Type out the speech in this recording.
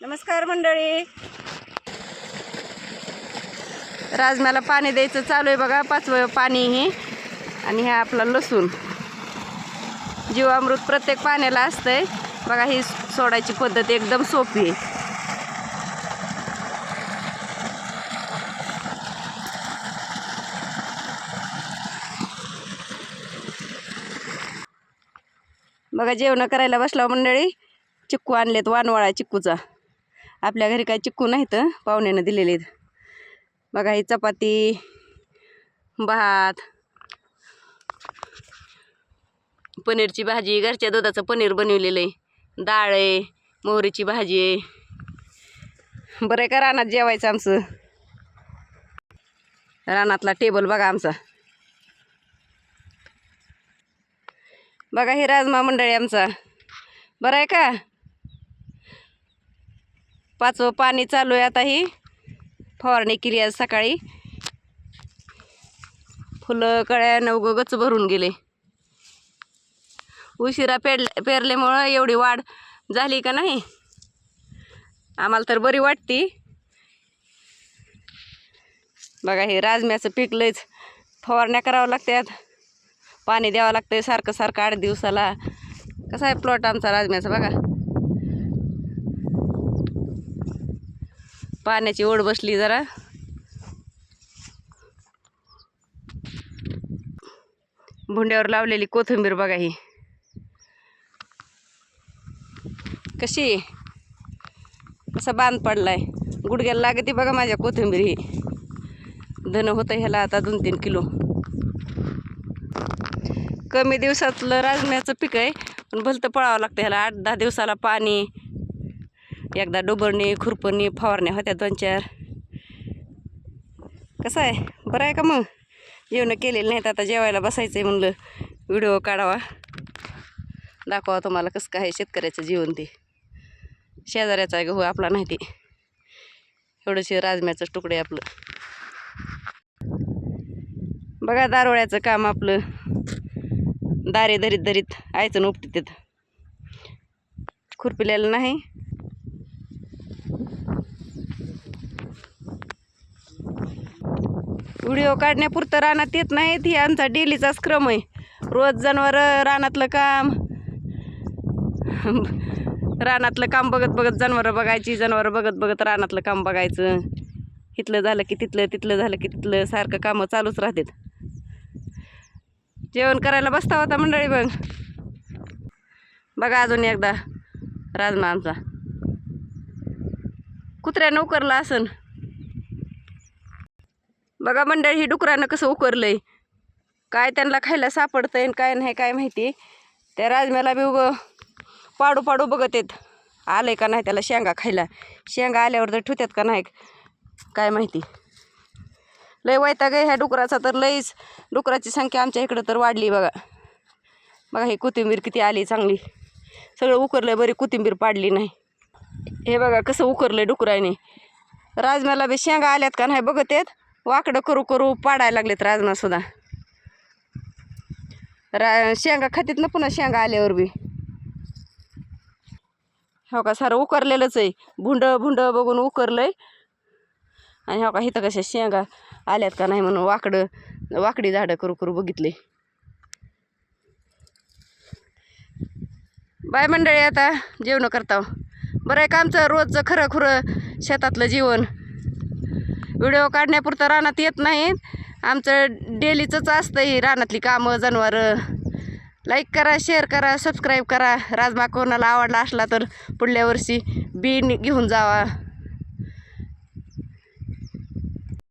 नमस्कार मंडळी. राजम्याला पाणी द्यायचं चालू आहे बघा. 5वं पाणी हे. आणि हा आपला लसूण. जीवामृत प्रत्येक पाण्याला असतंय बघा. ही सोडायची पद्धत एकदम सोपी आहे. बघा जेवण करायला बसला मंडळी. चिक्कू आणलेत, वानवळा चिक्कूचा. आपल्या घरी काय चिक्कू नाहीत, पाहुण्यानं दिलेले आहेत. बघा ही चपाती, भात, पनीरची भाजी, घरच्या दुधाचं पनीर बनवलेलं आहे, डाळ आहे, मोहरीची भाजी आहे. बरं आहे का रानात जेवायचं आमचं. रानातला टेबल बघा आमचा. बघा ही राजमा मंडळी आमचा. बरं आहे का. 5वं पाणी चालू आहे आता. ही फवारणी केली आज सकाळी. फुलं कळ्यानं गच भरून गेले. उशिरा पेरल्यामुळं एवढी वाढ झाली का नाही आम्हाला तर बरी वाटती. बघा हे राजम्याचं पीक लयच फवारण्या करावं लागतात, पाणी द्यावं लागतंय सारखं सारखं 8 दिवसाला. कसा आहे प्लॉट आमचा राजम्याचा बघा. पाण्याची ओढ बसली जरा. भुंड्यावर लावलेली कोथिंबीर बघा. ही कशी कसा बांध पडलाय. गुडघ्याला लागते बघा माझ्या कोथिंबीर. ही धन होतं ह्याला आता 2-3 किलो. कमी दिवसातलं राजम्याचं पीक आहे, पण भलतं पळावं लागतं ह्याला. 8-10 दिवसाला पाणी, एकदा डोबरणी खुरपणी फवारण्या होत्या 2-4. कसं आहे बरं आहे का. मग जेवण केलेलं नाहीत, आता जेवायला बसायचं आहे म्हणलं व्हिडिओ काढावा, दाखवा तुम्हाला कसं काय शेतकऱ्याचं जीवन. ते शेजाऱ्याचा आहे गहू, आपला नाही. ते एवढंशी राजम्याचं तुकडे आपलं. बघा दारोळ्याचं काम आपलं. दारे धरीत धरीत आयचं उपटीत येत. खुरपिलेलं नाही. व्हिडिओ काढण्यापुरतं रानात येत नाहीत. ही आमचा डेलीचाच क्रम आहे. रोज जनावर रानातलं काम, रानातलं काम बघत बघत जनावरं बघायची, जनावरं बघत बघत रानातलं काम बघायचं. इथलं झालं की तिथलं, तिथलं झालं की तिथलं, सारखं कामं चालूच राहतात. जेवण करायला बसता होता मंडळी. बघा अजून एकदा राजमा आमचा. कुत्र्यानं उकरला असन बघा मंडळी. ही डुकरानं कसं उकरलंय. काय त्यांना खायला सापडतंय काय नाही काय माहिती. त्या राजम्याला बी उगं पाडू पाडू बघत येत आलंय का नाही त्याला शेंगा खायला. शेंगा आल्यावर तर ठेवतात का नाही काय माहिती. लय वैताग आहे ह्या डुकराचा तर. लईच डुकराची संख्या आमच्या इकडं तर वाढली बघा. बघा ही कोथिंबीर किती आली चांगली. सगळं उकरलंय, बरी कोथिंबीर पाडली नाही. हे बघा कसं उकरलंय डुकराने. राजम्याला बी शेंगा आल्यात का नाही बघत येत. वाकडं करू करू पाडायला लागलेत राजमासुद्धा. शेंगा खातीत ना पुन्हा शेंगा आल्यावर बी. हो का सारं उकरलेलंच आहे. भुंड भुंड बघून उकरलंय. आणि हो का इथं कशा शेंगा आल्यात का नाही म्हणून वाकडी झाडं करू करू बघितले. बाय मंडळी, आता जेवण करता. बरं आहे का आमचं रोजचं खरं खुरं शेतातलं जीवन. व्हिडिओ काढण्यापुरतं रानात येत नाही. आमचं डेलीचंच असतं ही रानातली कामं, जनावरं. लाईक करा, शेअर करा, सबस्क्राईब करा. राजमा कोणाला आवडला असला तर पुढल्या वर्षी बी घेऊन जावा.